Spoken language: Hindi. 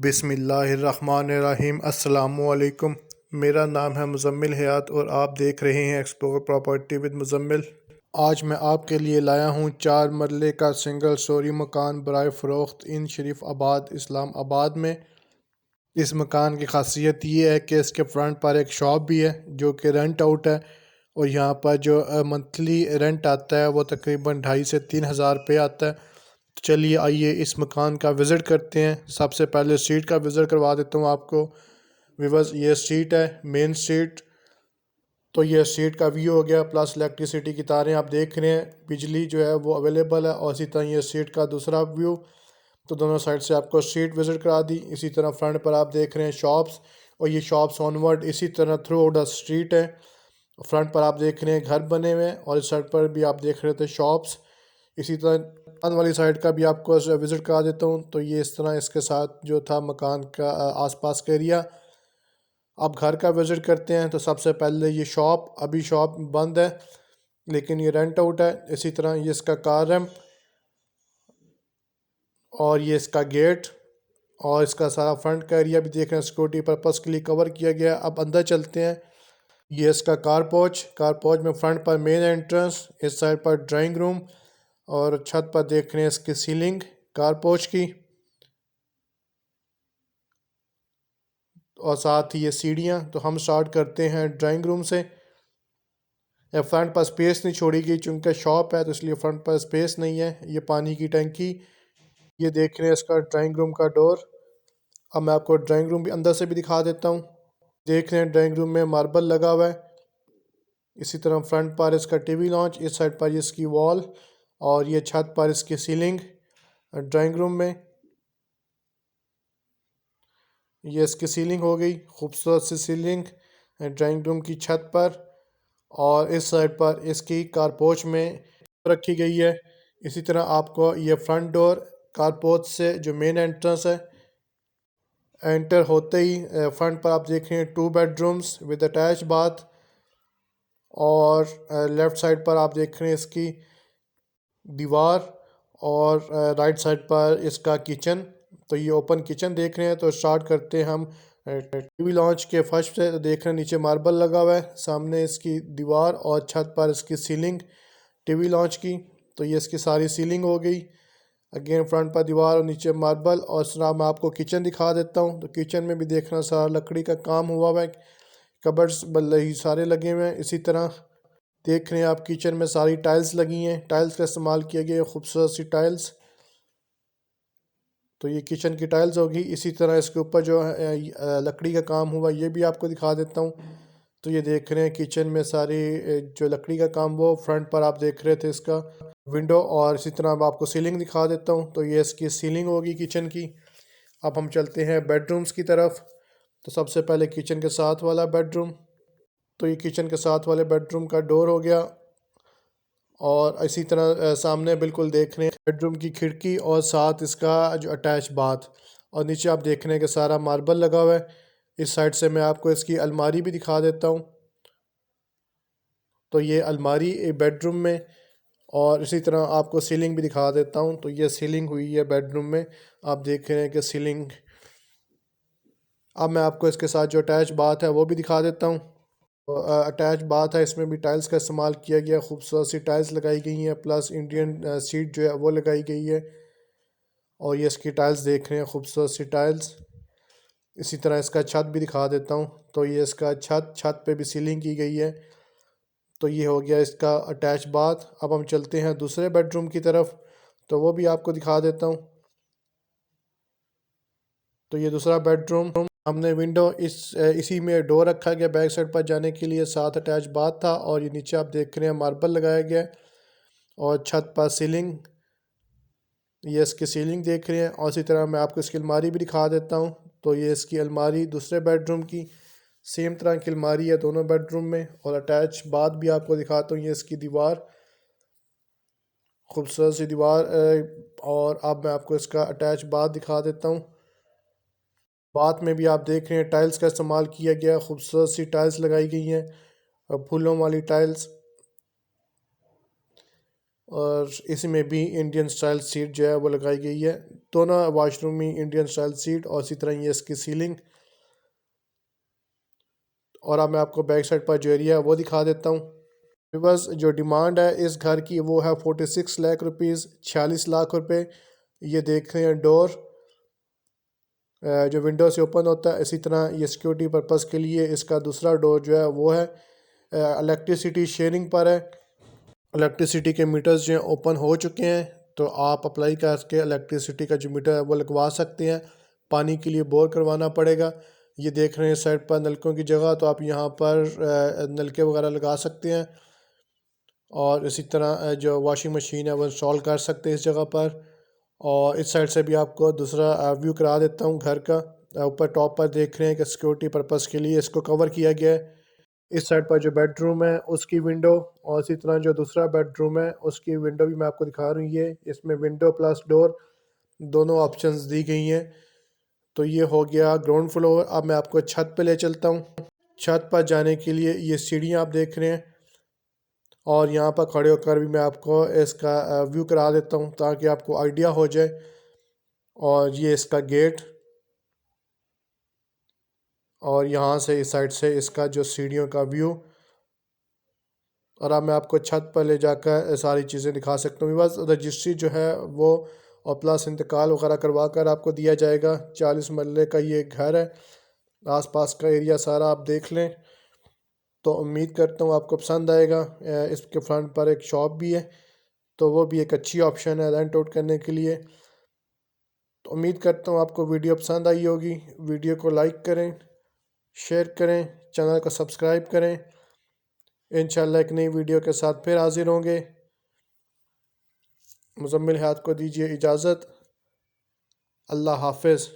बिस्मिल्लाहिर्रहमानिर्रहीम। अस्सलामुअलैकुम। मेरा नाम है मुज़म्मिल हयात और आप देख रहे हैं एक्सप्लोर प्रॉपर्टी विद मुज़म्मिल। आज मैं आपके लिए लाया हूँ 4 मरले का सिंगल स्टोरी मकान बराए फ़रोख्त इन शरीफ आबाद इस्लामाबाद में। इस मकान की खासियत ये है कि इसके फ्रंट पर एक शॉप भी है जो कि रेंट आउट है, और यहाँ पर जो मंथली रेंट आता है वो तकरीबन 2,500 से 3,000 रुपये आता है। तो चलिए आइए इस मकान का विज़िट करते हैं। सबसे पहले स्ट्रीट का विज़िट करवा देता हूँ आपको। विवर्स, ये स्ट्रीट है, मेन स्ट्रीट। तो ये स्ट्रीट का व्यू हो गया, प्लस इलेक्ट्रिसिटी की तारें आप देख रहे हैं, बिजली जो है वो अवेलेबल है। और इसी तरह ये स्ट्रीट का दूसरा व्यू। तो दोनों साइड से आपको स्ट्रीट विज़िट करा दी। इसी तरह फ्रंट पर आप देख रहे हैं शॉप्स, और ये शॉप्स ऑनवर्ड इसी तरह थ्रू आउट द स्ट्रीट है। फ्रंट पर आप देख रहे हैं घर बने हुए हैं, और इस साइड पर भी आप देख रहे थे शॉप्स। इसी तरह अंदर वाली साइड का भी आपको विज़िट करा देता हूँ। तो ये इस तरह इसके साथ जो था मकान का आसपास का एरिया। अब घर का विज़िट करते हैं। तो सबसे पहले ये शॉप, अभी शॉप बंद है लेकिन ये रेंट आउट है। इसी तरह ये इसका कार रैम्प, और ये इसका गेट, और इसका सारा फ्रंट का एरिया भी देख रहे हैं, सिक्योरिटी पर्पज़ के लिए कवर किया गया। अब अंदर चलते हैं। ये इसका कार पोच में फ्रंट पर मेन एंट्रेंस, इस साइड पर ड्राइंग रूम, और छत पर देख रहे हैं इसकी सीलिंग कार पोच की, और साथ ही ये सीढ़ियाँ। तो हम स्टार्ट करते हैं ड्राइंग रूम से। फ्रंट पर स्पेस नहीं छोड़ी गई चूँकि शॉप है, तो इसलिए फ्रंट पर स्पेस नहीं है। ये पानी की टंकी, ये देख रहे हैं इसका ड्राइंग रूम का डोर। अब मैं आपको ड्राइंग रूम भी अंदर से भी दिखा देता हूँ। देख रहे हैं ड्राइंग रूम में मार्बल लगा हुआ है। इसी तरह फ्रंट पर इसका टीवी लॉन्च, इस साइड पर इसकी वॉल, और ये छत पर इसकी सीलिंग ड्राइंग रूम में। ये इसकी सीलिंग हो गई, खूबसूरत सी सीलिंग ड्राइंग रूम की छत पर। और इस साइड पर इसकी कारपोच में रखी गई है। इसी तरह आपको ये फ्रंट डोर कारपोच से जो मेन एंट्रेंस है, एंटर होते ही फ्रंट पर आप देख रहे हैं 2 बेडरूम्स विद अटैच बाथ। और लेफ़्ट साइड पर आप देख रहे हैं इसकी दीवार, और राइट साइड पर इसका किचन। तो ये ओपन किचन देख रहे हैं। तो स्टार्ट करते हैं हम टीवी लॉन्च के फर्स्ट से। तो देख रहे हैं नीचे मार्बल लगा हुआ है, सामने इसकी दीवार, और छत पर इसकी सीलिंग टीवी लॉन्च की। तो ये इसकी सारी सीलिंग हो गई। अगेन फ्रंट पर दीवार और नीचे मार्बल। और इस तरह मैं आपको किचन दिखा देता हूँ। तो किचन में भी देखना सारा लकड़ी का काम हुआ हुआ है, कबर्ड्स ही सारे लगे हुए हैं। इसी तरह देख रहे हैं आप किचन में सारी टाइल्स लगी हैं, टाइल्स का इस्तेमाल किया गया है, खूबसूरत सी टाइल्स। तो ये किचन की टाइल्स होगी। इसी तरह इसके ऊपर जो है लकड़ी का काम हुआ, ये भी आपको दिखा देता हूँ। तो ये देख रहे हैं किचन में सारी जो लकड़ी का काम, वो फ्रंट पर आप देख रहे थे इसका विंडो। और इसी तरह मैं आपको सीलिंग दिखा देता हूँ। तो ये इसकी सीलिंग होगी किचन की। अब हम चलते हैं बेडरूम्स की तरफ। तो सबसे पहले किचन के साथ वाला बेडरूम। तो ये किचन के साथ वाले बेडरूम का डोर हो गया। और इसी तरह सामने बिल्कुल देख रहे हैं बेडरूम की खिड़की, और साथ इसका जो अटैच बाथ। और नीचे आप देख रहे हैं कि सारा मार्बल लगा हुआ है। इस साइड से मैं आपको इसकी अलमारी भी दिखा देता हूँ। तो ये अलमारी बेडरूम में, और इसी तरह आपको सीलिंग भी दिखा देता हूँ। तो ये सीलिंग हुई है बेडरूम में, आप देख रहे हैं कि सीलिंग। अब मैं आपको इसके साथ जो अटैच बाथ है वो भी दिखा देता हूँ। अटैच बाथ है, इसमें भी टाइल्स का इस्तेमाल किया गया, खूबसूरत सी टाइल्स लगाई गई हैं, प्लस इंडियन सीट जो है वो लगाई गई है। और ये इसकी टाइल्स देख रहे हैं, खूबसूरत सी टाइल्स। इसी तरह इसका छत भी दिखा देता हूँ। तो ये इसका छत पे भी सीलिंग की गई है। तो ये हो गया इसका अटैच बाथ। अब हम चलते हैं दूसरे बेडरूम की तरफ, तो वो भी आपको दिखा देता हूँ। तो ये दूसरा बेडरूम, हमने विंडो इसी में डोर रखा गया बैक साइड पर जाने के लिए, साथ अटैच बाथ था। और ये नीचे आप देख रहे हैं मार्बल लगाया गया है, और छत पर सीलिंग, ये इसकी सीलिंग देख रहे हैं। और इसी तरह मैं आपको इसकी अलमारी भी दिखा देता हूँ। तो ये इसकी अलमारी दूसरे बेडरूम की, सेम तरह की अलमारी है दोनों बेडरूम में। और अटैच बाथ भी आपको दिखाता हूँ, ये इसकी दीवार, खूबसूरत सी दीवार। और अब मैं आपको इसका अटैच बाथ दिखा देता हूँ। बाथ में भी आप देख रहे हैं टाइल्स का इस्तेमाल किया गया, खूबसूरत सी टाइल्स लगाई गई हैं, फूलों वाली टाइल्स। और इसी में भी इंडियन स्टाइल सीट जो है वो लगाई गई है। दोनों वाशरूम में इंडियन स्टाइल सीट और इसी तरह ये इसकी सीलिंग। और अब मैं आपको बैक साइड पर जो एरिया है वो दिखा देता हूँ। बस जो डिमांड है इस घर की वो है 46 लाख रुपीज़, 46 लाख रुपए। ये देख रहे हैं डोर जो विंडो से ओपन होता है। इसी तरह ये सिक्योरिटी पर्पज़ के लिए इसका दूसरा डोर जो है वो है इलेक्ट्रिसिटी शेयरिंग पर है। इलेक्ट्रिसिटी के मीटर्स जो हैं ओपन हो चुके हैं, तो आप अप्लाई करके इलेक्ट्रिसिटी का जो मीटर है वो लगवा सकते हैं। पानी के लिए बोर करवाना पड़ेगा। ये देख रहे हैं साइड पर नलकों की जगह, तो आप यहाँ पर नलके वगैरह लगा सकते हैं। और इसी तरह जो वॉशिंग मशीन है वो इंस्टॉल कर सकते हैं इस जगह पर। और इस साइड से भी आपको दूसरा व्यू करा देता हूँ घर का। ऊपर टॉप पर देख रहे हैं कि सिक्योरिटी पर्पज़ के लिए इसको कवर किया गया है। इस साइड पर जो बेडरूम है उसकी विंडो और इसी तरह जो दूसरा बेडरूम है उसकी विंडो भी मैं आपको दिखा रही हूँ। ये इसमें विंडो प्लस डोर दोनों ऑप्शंस दी गई हैं। तो ये हो गया ग्राउंड फ्लोर। अब मैं आपको छत पे ले चलता हूँ। छत पर जाने के लिए ये सीढ़ियाँ आप देख रहे हैं, और यहाँ पर खड़े होकर भी मैं आपको इसका व्यू करा देता हूँ ताकि आपको आइडिया हो जाए। और ये इसका गेट, और यहाँ से इस साइड से इसका जो सीढ़ियों का व्यू। और अब मैं आपको छत पर ले जाकर सारी चीज़ें दिखा सकता हूँ। बस रजिस्ट्री जो है वो और प्लस इंतकाल वगैरह करवा कर आपको दिया जाएगा। 40 मरले का ये घर है। आसपास का एरिया सारा आप देख लें, तो उम्मीद करता हूँ आपको पसंद आएगा। इसके फ्रंट पर एक शॉप भी है, तो वो भी एक अच्छी ऑप्शन है रेंट आउट करने के लिए। तो उम्मीद करता हूँ आपको वीडियो पसंद आई होगी। वीडियो को लाइक करें, शेयर करें, चैनल को सब्सक्राइब करें। इंशाल्लाह एक नई वीडियो के साथ फिर हाजिर होंगे। मुज़म्मिल हयात को दीजिए इजाज़त। अल्लाह हाफ़िज़।